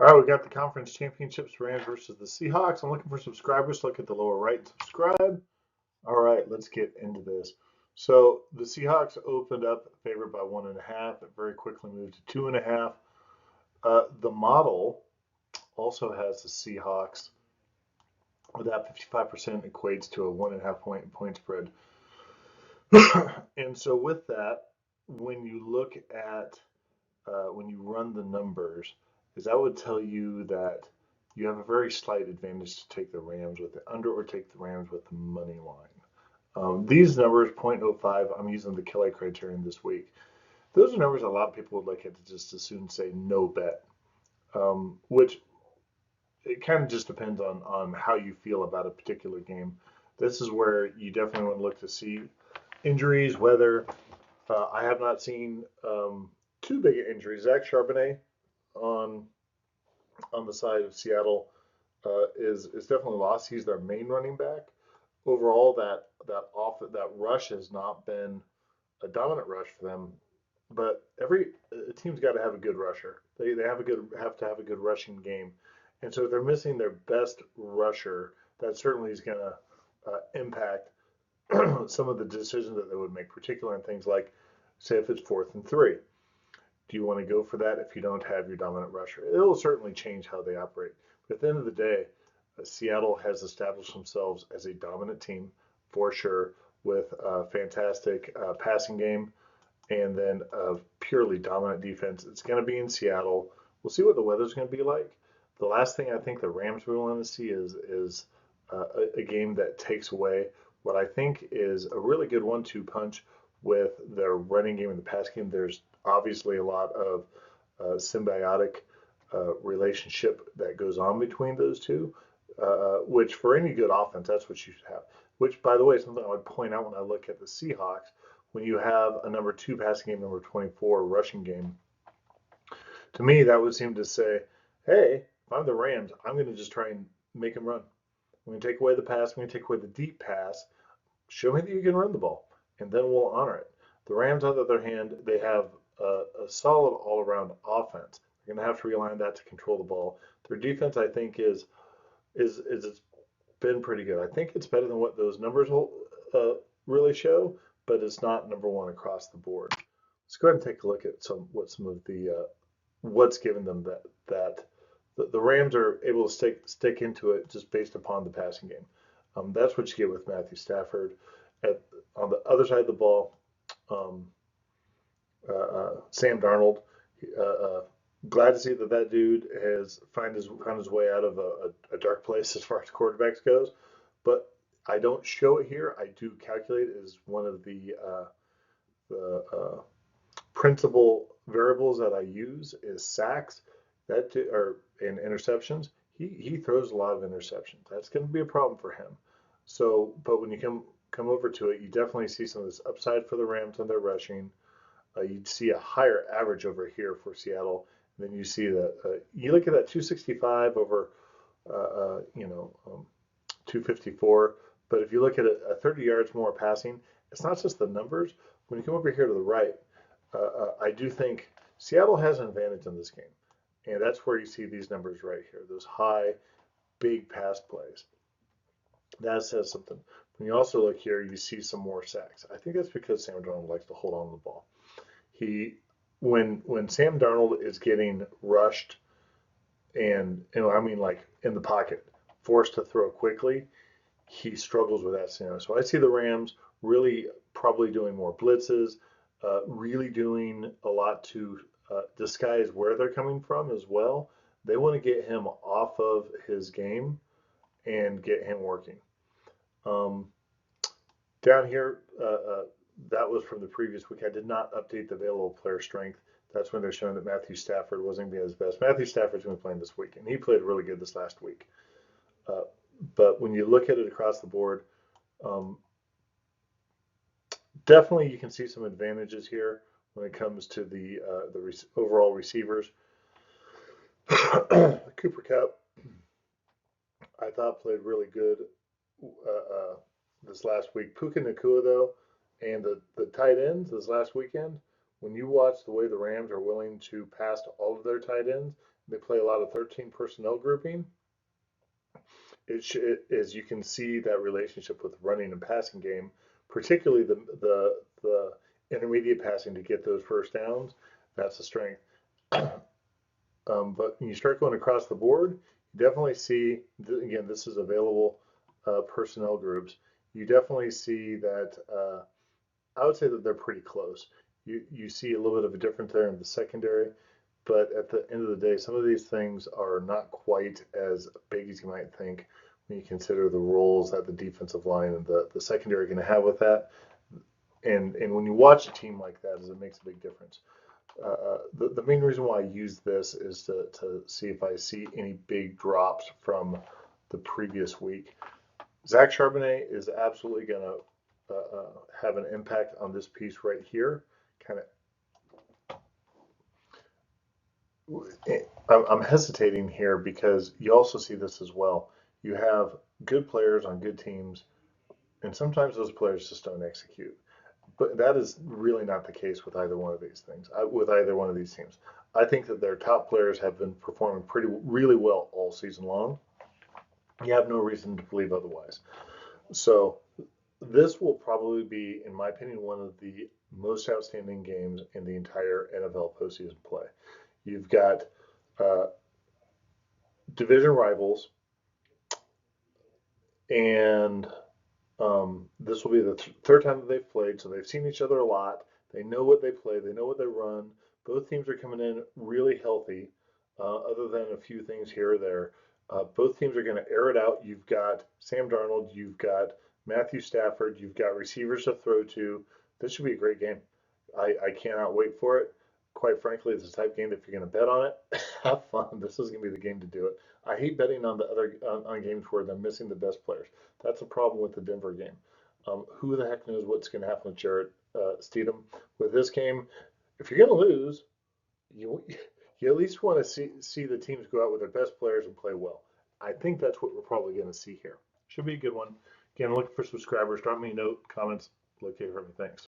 All right, we got the conference championships, Rams versus the Seahawks. I'm looking for subscribers. Look at the lower right and subscribe. All right, let's get into this. So the Seahawks opened up favored by 1.5. It very quickly moved to 2.5. The model also has the Seahawks. That 55% equates to a 1.5 point spread. And so with that, when you look at when you run the numbers, is that would tell you that you have a very slight advantage to take the Rams with the under or take the Rams with the money line. These numbers, 0.05, I'm using the Kelly criterion this week. Those are numbers a lot of people would look at to just as soon say no bet, which it kind of just depends on how you feel about a particular game. This is where you definitely want to look to see injuries, weather. I have not seen too big of injuries. Zach Charbonnet on the side of Seattle is definitely lost. He's their main running back. Overall, that rush has not been a dominant rush for them. But every team's got to have a good rusher. They have to have a good rushing game, and so if they're missing their best rusher, that certainly is going to impact some of the decisions that they would make, particularly in things like, say, if it's 4th and 3. Do you want to go for that if you don't have your dominant rusher? It'll certainly change how they operate. But at the end of the day, Seattle has established themselves as a dominant team for sure, with a fantastic passing game and then a purely dominant defense. It's going to be in Seattle. We'll see what the weather's going to be like. The last thing I think the Rams will want to see is a game that takes away what I think is a really good 1-2 punch with their running game and the pass game. There's obviously a lot of symbiotic relationship that goes on between those two, which for any good offense, that's what you should have. Which, by the way, is something I would point out when I look at the Seahawks. When you have a number 2 passing game, number 24 rushing game, to me, that would seem to say, hey, if I'm the Rams, I'm going to just try and make them run. I'm going to take away the pass. I'm going to take away the deep pass. Show me that you can run the ball, and then we'll honor it. The Rams, on the other hand, they have a solid all-around offense. They're going to have to rely on that to control the ball. Their defense, I think, is it's been pretty good. I think it's better than what those numbers will really show, but it's not number one across the board. Let's go ahead and take a look at some of the what's given them that the Rams are able to stick into it just based upon the passing game. That's what you get with Matthew Stafford. On the other side of the ball, um, Sam Darnold. Uh, uh, Glad to see that dude has found his way out of a dark place as far as quarterbacks goes. But I don't show it here. I do calculate it as one of the principal variables that I use is sacks that or in interceptions. He throws a lot of interceptions. That's going to be a problem for him. So, but when you come over to it, you definitely see some of this upside for the Rams on their rushing. You'd see a higher average over here for Seattle. And then you see that you look at that 265 over, 254. But if you look at it, 30 yards more passing, it's not just the numbers. When you come over here to the right, I do think Seattle has an advantage in this game. And that's where you see these numbers right here, those high, big pass plays. That says something. When you also look here, you see some more sacks. I think that's because Sam Darnold likes to hold on to the ball. He when Sam Darnold is getting rushed and I mean like in the pocket, forced to throw quickly, he struggles with that scenario. So I see the Rams really probably doing more blitzes, really doing a lot to disguise where they're coming from as well. They want to get him off of his game and get him working. Um, Down here, that was from the previous week. I did not update the available player strength. That's when they're showing that Matthew Stafford wasn't going to be at his best. Matthew Stafford's going to be playing this week, and he played really good this last week. Uh, but when you look at it across the board, um, definitely you can see some advantages here when it comes to the overall receivers. Cooper Cup, I thought played really good this last week. Puka Nakua though, and the tight ends this last weekend. When you watch the way the Rams are willing to pass to all of their tight ends, They play a lot of 13 personnel grouping. As you can see that relationship with running and passing game, particularly the intermediate passing to get those first downs. That's a strength. But when you start going across the board, you definitely see, again, this is available personnel groups. You definitely see that, I would say that they're pretty close. You see a little bit of a difference there in the secondary, but at the end of the day, some of these things are not quite as big as you might think when you consider the roles that the defensive line and the secondary are going to have with that. And when you watch a team like that, is it makes a big difference. The main reason why I use this is to see if I see any big drops from the previous week. Zach Charbonnet is absolutely going to have an impact on this piece right here. Kind of, I'm hesitating here because you also see this as well. You have good players on good teams, and sometimes those players just don't execute. But that is really not the case with either one of these things, with either one of these teams. I think that their top players have been performing really well all season long. You have no reason to believe otherwise. So this will probably be, in my opinion, one of the most outstanding games in the entire NFL postseason play. You've got uh, division rivals, and this will be the third time that they've played, so they've seen each other a lot. They know what they play, they know what they run. Both teams are coming in really healthy, other than a few things here or there. Both teams are going to air it out. You've got Sam Darnold, you've got Matthew Stafford, you've got receivers to throw to. This should be a great game. I cannot wait for it. Quite frankly, it's the type of game that if you're going to bet on it, have fun. This is going to be the game to do it. I hate betting on the other on games where they're missing the best players. That's a problem with the Denver game. Who the heck knows what's going to happen with Jarrett Stidham with this game? If you're going to lose, you you at least want to see the teams go out with their best players and play well. I think that's what we're probably going to see here. Should be a good one. Again, looking for subscribers. Drop me a note, comments, locate for me. Thanks.